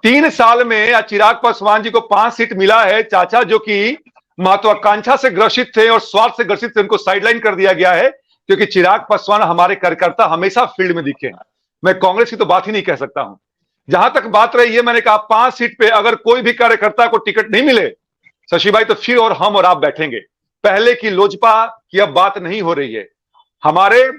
3 साल में चिराग पासवान जी को 5 सीट मिला है। चाचा जो कि महत्वाकांक्षा से ग्रसित थे और स्वार्थ से ग्रसित थे, उनको साइडलाइन कर दिया गया है, क्योंकि चिराग पासवान हमारे कार्यकर्ता हमेशा फील्ड में दिखे हैं। मैं कांग्रेस की तो बात ही नहीं कह सकता हूं। जहां तक बात रही है, मैंने कहा 5 सीट पे अगर कोई भी कार्यकर्ता को टिकट नहीं मिले शशि भाई, तो फिर और हम और आप बैठेंगे। पहले की लोजपा की अब बात नहीं हो रही है। हमारे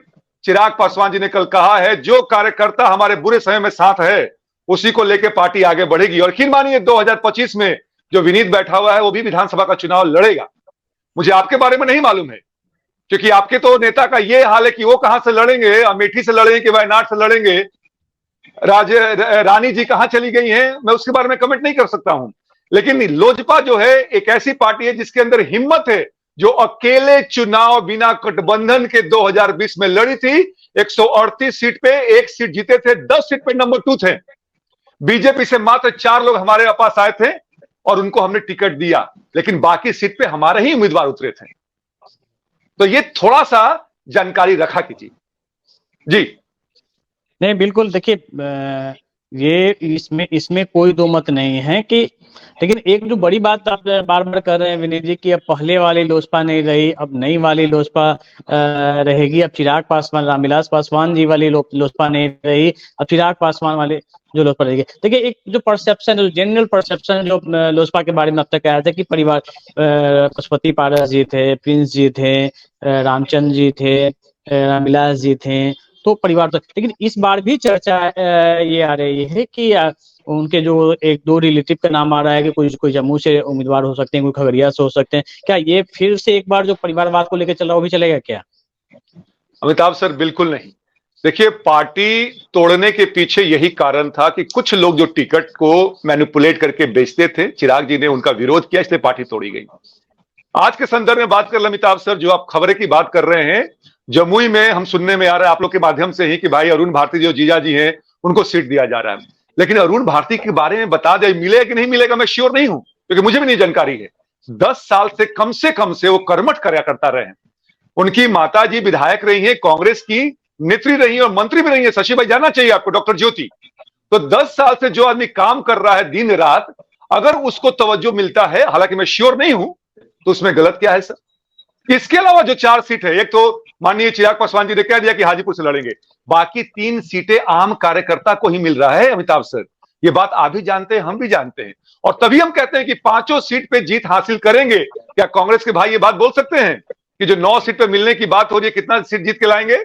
चिराग पासवान जी ने कल कहा है, जो कार्यकर्ता हमारे बुरे समय में साथ है उसी को लेकर पार्टी आगे बढ़ेगी। और यकीन मानिए 2025 में जो विनीत बैठा हुआ है वो भी विधानसभा का चुनाव लड़ेगा। मुझे आपके बारे में नहीं मालूम है, क्योंकि आपके तो नेता का ये हाल है कि वो कहां से लड़ेंगे, अमेठी से लड़ेंगे कि वायनाड से लड़ेंगे, रानी जी कहां चली गई हैं, मैं उसके बारे में कमेंट नहीं कर सकता हूं। लेकिन लोजपा जो है एक ऐसी पार्टी है जिसके अंदर हिम्मत है, जो अकेले चुनाव बिना गठबंधन के 2020 में लड़ी थी। 138 सीट पे 1 सीट जीते थे, 10 सीट पे नंबर 2 थे। बीजेपी से मात्र 4 लोग हमारे पास आए थे और उनको हमने टिकट दिया, लेकिन बाकी सीट पे हमारे ही उम्मीदवार उतरे थे। तो ये थोड़ा सा जानकारी रखा कीजिए जी। नहीं बिल्कुल, देखिए ये इसमें कोई दो मत नहीं है कि, लेकिन एक जो बड़ी बात आप बार बार कर रहे हैं विनीत जी कि अब पहले वाली लोजपा नहीं रही, अब नई वाली लोजपा रहेगी। अब चिराग पासवान, रामविलास पासवान जी वाली लोजपा नहीं रही, अब चिराग पासवान वाले जो लोजपा रहेगी। देखिए एक जो परसेप्शन, जो जनरल परसेप्शन जो लोजपा के बारे में अब तक आया था कि परिवार पशुपति पारस जी थे, प्रिंस जी थे, रामचंद्र जी थे, रामविलास जी थे, तो परिवार तो। लेकिन इस बार भी चर्चा ये आ रही है कि उनके जो 1-2 रिलेटिव का नाम आ रहा है कि कोई जम्मू से उम्मीदवार हो सकते हैं, कोई खगड़िया से हो सकते हैं। क्या ये फिर से एक बार जो परिवारवाद को लेकर चल रहा है वो भी चलेगा क्या? अमिताभ सर बिल्कुल नहीं। देखिए, पार्टी तोड़ने के पीछे यही कारण था कि कुछ लोग जो टिकट को मैनिपुलेट करके बेचते थे, चिराग जी ने उनका विरोध किया, इसलिए पार्टी तोड़ी गई। आज के संदर्भ में बात कर अमिताभ सर, जो आप खबरें की बात कर रहे हैं, जमुई में हम सुनने में आ रहा है आप लोग के माध्यम से ही कि भाई अरुण भारती जो जीजा जी हैं उनको सीट दिया जा रहा है। लेकिन अरुण भारती के बारे में बता दे, मिलेगा कि नहीं मिलेगा मैं श्योर नहीं हूं, क्योंकि मुझे भी नहीं जानकारी है। 10 साल से कम से वो कर्मठ कार्य करता रहे हैं। उनकी माता जी विधायक रही हैं, कांग्रेस की नेत्री रही है और मंत्री भी रही है। शशि भाई जानना चाहिए आपको, डॉक्टर ज्योति। तो 10 साल से जो आदमी काम कर रहा है दिन रात, अगर उसको तवज्जो मिलता है, हालांकि मैं श्योर नहीं हूं, तो उसमें गलत क्या है सर? इसके अलावा जो 4 सीट है, एक तो माननीय चिराग पासवान जी ने कह दिया कि हाजीपुर से लड़ेंगे, बाकी 3 सीटें आम कार्यकर्ता को ही मिल रहा है। अमिताभ सर, ये बात आप भी जानते हैं, हम भी जानते हैं, और तभी हम कहते हैं कि 5 सीट पे जीत हासिल करेंगे। क्या कांग्रेस के भाई ये बात बोल सकते हैं कि जो 9 सीट पे मिलने की बात हो रही है, कितना सीट जीत के लाएंगे?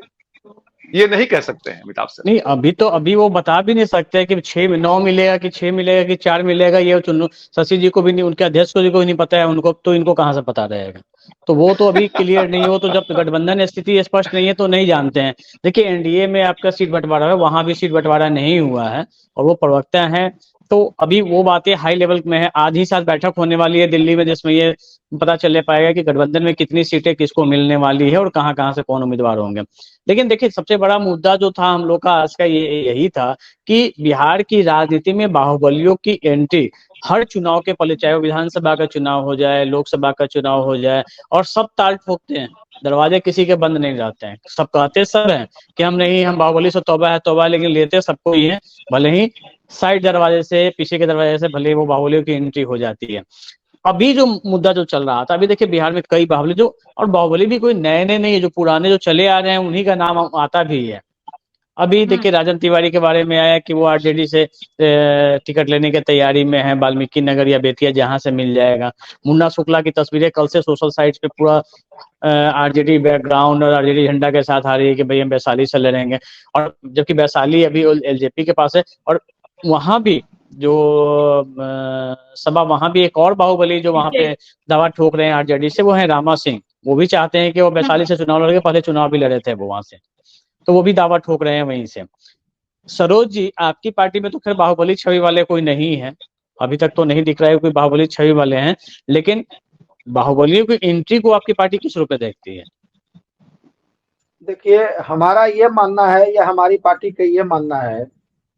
ये नहीं कह सकते हैं अमिताभ सर। नहीं, अभी वो बता भी नहीं सकते कि 9 मिलेगा कि 6 मिलेगा कि 4 मिलेगा। ये शशि जी को भी नहीं, उनके अध्यक्ष को भी नहीं पता है उनको, तो इनको कहाँ से पता रहेगा। तो वो तो अभी क्लियर नहीं हो, तो जब गठबंधन स्थिति स्पष्ट नहीं है तो नहीं जानते हैं। देखिए एनडीए में आपका सीट बंटवारा है, वहां भी सीट बंटवारा नहीं हुआ है और वो प्रवक्ता है, तो अभी वो बातें हाई लेवल में है। आज ही साथ बैठक होने वाली है दिल्ली में, जिसमें ये पता चल पाएगा कि गठबंधन में कितनी सीटें किसको मिलने वाली है और कहाँ कहाँ से कौन उम्मीदवार होंगे। लेकिन देखिए सबसे बड़ा मुद्दा जो था हम लोग का आज का यही था कि बिहार की राजनीति में बाहुबलियों की एंट्री हर चुनाव के पहले, चाहे वो विधानसभा का चुनाव हो जाए, लोकसभा का चुनाव हो जाए, और सब ताल ठोकते हैं, दरवाजे किसी के बंद नहीं रहते हैं। सब कहते सब हैं कि हम नहीं, हम बाहुबली से तौबा है तौबा, लेकिन लेते सबको ही है, भले ही साइड दरवाजे से, पीछे के दरवाजे से भले वो बाहुबलियों की एंट्री हो जाती है। अभी जो मुद्दा जो चल रहा था, अभी देखिए बिहार में कई बाहुबली जो, और बाहुबली भी कोई नए नए नहीं है, जो पुराने जो चले आ रहे हैं उन्हीं का नाम आता भी है। अभी देखिए राजन तिवारी के बारे में आया कि वो आरजेडी से टिकट लेने की तैयारी में है, वाल्मीकि नगर या बेतिया जहां से मिल जाएगा। मुन्ना शुक्ला की तस्वीरें कल से सोशल साइट्स पे पूरा आरजेडी बैकग्राउंड और आरजेडी झंडा के साथ आ रही है कि भाई हम वैशाली से लड़ेंगे, और जबकि वैशाली अभी एलजेपी के पास है। और वहां भी जो सभा, वहां भी एक और बाहुबली जो वहां पे दावा ठोक रहे हैं आरजेडी से, वो है रामा सिंह। वो भी चाहते हैं कि वो वैशाली से चुनाव लड़े, पहले चुनाव भी लड़े थे वो वहां से, तो वो भी दावा ठोक रहे हैं वहीं से। सरोज जी, आपकी पार्टी में तो खैर बाहुबली छवि वाले कोई नहीं है, अभी तक तो नहीं दिख रहा है कोई बाहुबली छवि वाले हैं, लेकिन बाहुबलियों की एंट्री को आपकी पार्टी किस रूप में देखती है? देखिए हमारा ये मानना है, या हमारी पार्टी का ये मानना है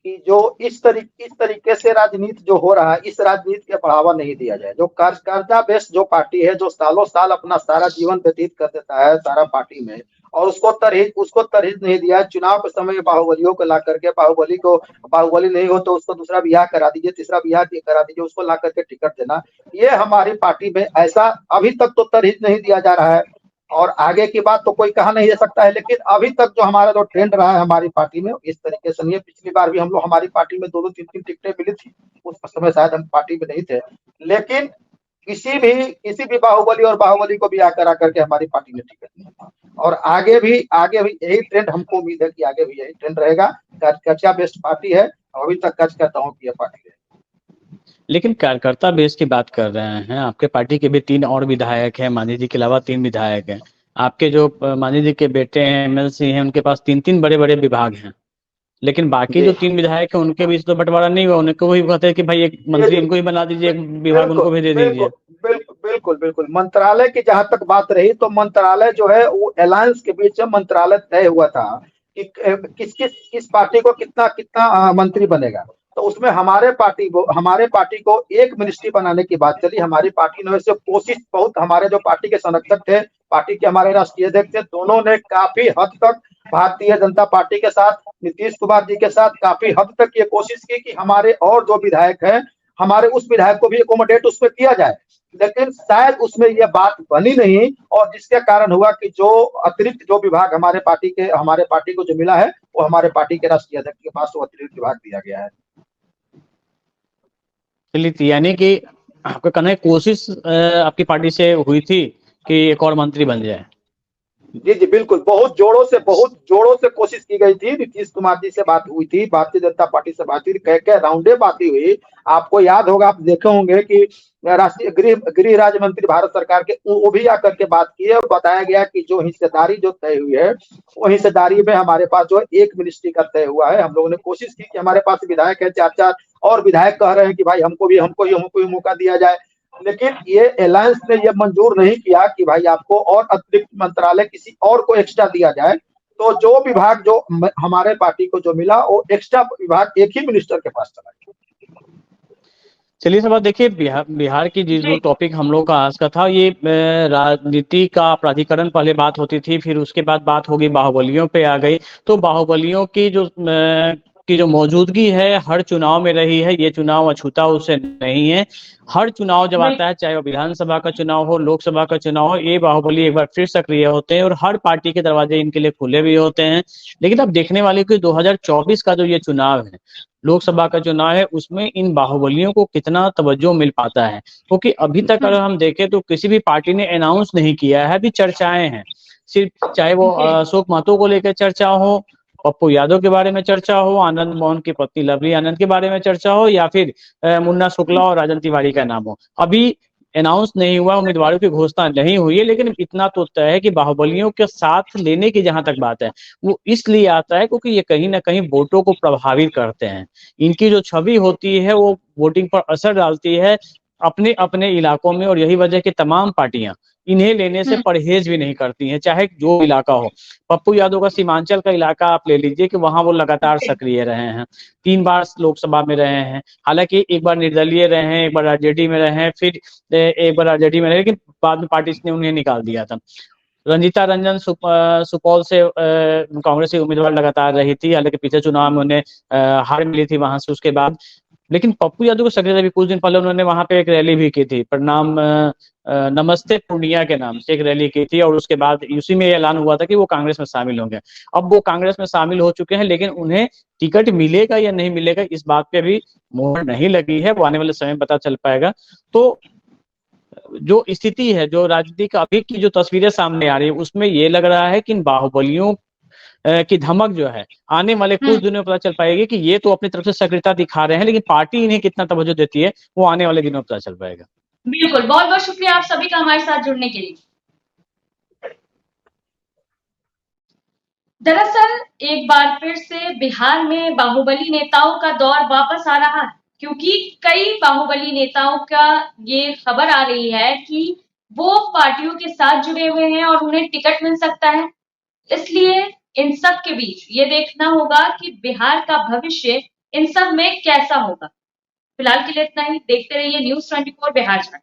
कि जो इस तरीके से राजनीति जो हो रहा है, इस राजनीति के बढ़ावा नहीं दिया जाए। जो कर्जा बेस्ड जो पार्टी है, जो सालों साल अपना सारा जीवन व्यतीत कर देता है सारा पार्टी में, और उसको तरहीज नहीं दिया। चुनाव के समय बाहुबलियों को ला करके, बाहुबली नहीं हो तो उसको दूसरा बियाह करा दीजिए, तीसरा बियाह करा दीजिए, उसको ला करके टिकट देना, ये हमारी पार्टी में ऐसा अभी तक तो तरहीज नहीं दिया जा रहा है। और आगे की बात तो कोई कहा नहीं जा सकता है, लेकिन अभी तक जो हमारा जो ट्रेंड रहा है हमारी पार्टी में, इस तरीके से नहीं है। पिछली बार भी हम लोग, हमारी पार्टी में 2-2 3-3 टिकटें मिली थी, उस समय शायद हम पार्टी में नहीं थे, लेकिन किसी भी बाहुबली और बाहुबली को भी आकर करके हमारी पार्टी में टिकट नहीं था। और आगे भी यही ट्रेंड, हमको उम्मीद है कि आगे भी यही ट्रेंड रहेगा। कर्जा बेस्ड पार्टी है, अभी तक कर्ज करता हूँ कि यह पार्टी है। लेकिन कार्यकर्ता बेस की बात कर रहे हैं, आपके पार्टी के भी 3 और विधायक हैं, मांझी जी के अलावा 3 विधायक हैं। आपके जो मांझी जी के बेटे हैं एमएलसी हैं, उनके पास 3-3 बड़े बड़े विभाग हैं, लेकिन बाकी जो 3 विधायक हैं उनके बीच तो बंटवारा नहीं हुआ। उनको भी कहते हैं कि भाई एक मंत्री इनको ही बना दीजिए, एक विभाग उनको भी दे दीजिए। बिल्कुल मंत्रालय की जहां तक बात रही, तो मंत्रालय जो है वो अलायंस के बीच में मंत्रालय तय हुआ था कि किस पार्टी को कितना मंत्री बनेगा। तो उसमें हमारे पार्टी को एक मिनिस्ट्री बनाने की बात चली। हमारी पार्टी ने वैसे कोशिश बहुत, हमारे जो पार्टी के संरक्षक थे, पार्टी के हमारे राष्ट्रीय अध्यक्ष थे, दोनों ने काफी हद तक भारतीय जनता पार्टी के साथ, नीतीश कुमार जी के साथ काफी हद तक ये कोशिश की कि हमारे और जो विधायक हैं, हमारे उस विधायक को भी एकोमोडेट उसमें किया जाए, लेकिन शायद उसमें यह बात बनी नहीं, और जिसके कारण हुआ कि जो अतिरिक्त जो विभाग हमारे पार्टी को जो मिला है, वो हमारे पार्टी के राष्ट्रीय अध्यक्ष के पास वो अतिरिक्त विभाग दिया गया है। चलिए, यानी कि आपका कहना है कोशिश आपकी पार्टी से हुई थी कि एक और मंत्री बन जाए? जी बिल्कुल, बहुत जोरों से कोशिश की गई थी। नीतीश कुमार जी से बात हुई थी, भारतीय जनता पार्टी से बात हुई, कह राउंडे बातें हुई। आपको याद होगा, आप देखे होंगे कि राष्ट्रीय गृह राज्य मंत्री भारत सरकार के, वो भी आकर के बात की है, और बताया गया कि जो हिस्सेदारी जो तय हुई है, वो हिस्सेदारी में हमारे पास जो एक मिनिस्ट्री का तय हुआ है। हम लोगों ने कोशिश की कि हमारे पास विधायक है 4-4, और विधायक कह रहे हैं कि भाई हमको भी मौका दिया जाए, लेकिन ये अलायंस ने ये मंजूर नहीं किया कि भाई आपको और अतिरिक्त मंत्रालय किसी और को एक्स्ट्रा दिया जाए। तो जो विभाग जो हमारे पार्टी को जो मिला, वो एक्स्ट्रा विभाग एक ही मिनिस्टर के पास चला गया। चलिए सब देखिए, बिहार की जो टॉपिक हम लोग का आज का था, ये राजनीति का प्राधिकरण पहले बात होती थी, फिर उसके बाद बात होगी बाहुबलियों पे आ गई। तो बाहुबलियों की जो मौजूदगी है हर चुनाव में रही है, ये चुनाव अछूता उससे नहीं है। हर चुनाव जब आता है, चाहे वो विधानसभा का चुनाव हो, लोकसभा का चुनाव हो, ये बाहुबली एक बार फिर सक्रिय होते हैं और हर पार्टी के दरवाजे इनके लिए खुले भी होते हैं। लेकिन अब देखने वाले कि 2024 का जो ये चुनाव है, लोकसभा का चुनाव है, उसमें इन बाहुबलियों को कितना तवज्जो मिल पाता है, क्योंकि अभी तक अगर हम देखें तो किसी भी पार्टी ने अनाउंस नहीं किया है, अभी चर्चाएं हैं सिर्फ, चाहे वो अशोक महतो को लेकर चर्चा हो, पप्पू यादव के बारे में चर्चा हो, आनंद मोहन की पत्नी लवली आनंद के बारे में चर्चा हो, या फिर मुन्ना शुक्ला और राजन तिवारी का नाम हो। अभी अनाउंस नहीं हुआ, उम्मीदवारों की घोषणा नहीं हुई है, लेकिन इतना तो तय है कि बाहुबलियों के साथ लेने की जहां तक बात है वो इसलिए आता है क्योंकि ये कहीं ना कहीं वोटों को प्रभावित करते हैं। इनकी जो छवि होती है वो वोटिंग पर असर डालती है अपने अपने इलाकों में, और यही वजह कि तमाम पार्टियां इन्हें लेने से परहेज भी नहीं करती हैं, चाहे जो इलाका हो। पप्पू यादव का सीमांचल का इलाका आप ले लीजिए कि वहां वो लगातार सक्रिय रहे हैं, 3 बार लोकसभा में रहे हैं, हालांकि एक बार निर्दलीय रहे हैं, एक बार आरजेडी में रहे हैं, फिर एक बार आरजेडी में रहे, लेकिन बाद में पार्टी ने उन्हें निकाल दिया था। रंजीता रंजन सुपौल से कांग्रेस की उम्मीदवार लगातार रही थी, हालांकि पिछले चुनाव में उन्हें हार मिली थी वहां से उसके बाद। लेकिन पप्पू यादव को सक्रियता भी, कुछ दिन पहले उन्होंने वहां पे एक रैली भी की थी, प्रणाम नमस्ते पूर्णिया के नाम से एक रैली की थी, और उसके बाद उसी में ऐलान हुआ था कि वो कांग्रेस में शामिल होंगे। अब वो कांग्रेस में शामिल हो चुके हैं, लेकिन उन्हें टिकट मिलेगा या नहीं मिलेगा इस बात पे भी मोहर नहीं लगी है, वो आने वाले समय में पता चल पाएगा। तो जो स्थिति है, जो राजनीतिक अभी की जो तस्वीरें सामने आ रही है, उसमें ये लग रहा है कि इन बाहुबलियों की धमक जो है आने वाले कुछ दिनों में पता चल पाएगी कि ये तो अपनी तरफ से सक्रियता दिखा रहे हैं, लेकिन पार्टी इन्हें कितना तवज्जो देती है वो आने वाले दिनों में पता चल पाएगा। बिल्कुल, बहुत बहुत शुक्रिया आप सभी का हमारे साथ जुड़ने के लिए। दरअसल एक बार फिर से बिहार में बाहुबली नेताओं का दौर वापस आ रहा है, क्योंकि कई बाहुबली नेताओं का ये खबर आ रही है कि वो पार्टियों के साथ जुड़े हुए हैं और उन्हें टिकट मिल सकता है। इसलिए इन सब के बीच ये देखना होगा कि बिहार का भविष्य इन सब में कैसा होगा। फिलहाल के लिए इतना ही। देखते रहिए News 24 बिहार झारखंड।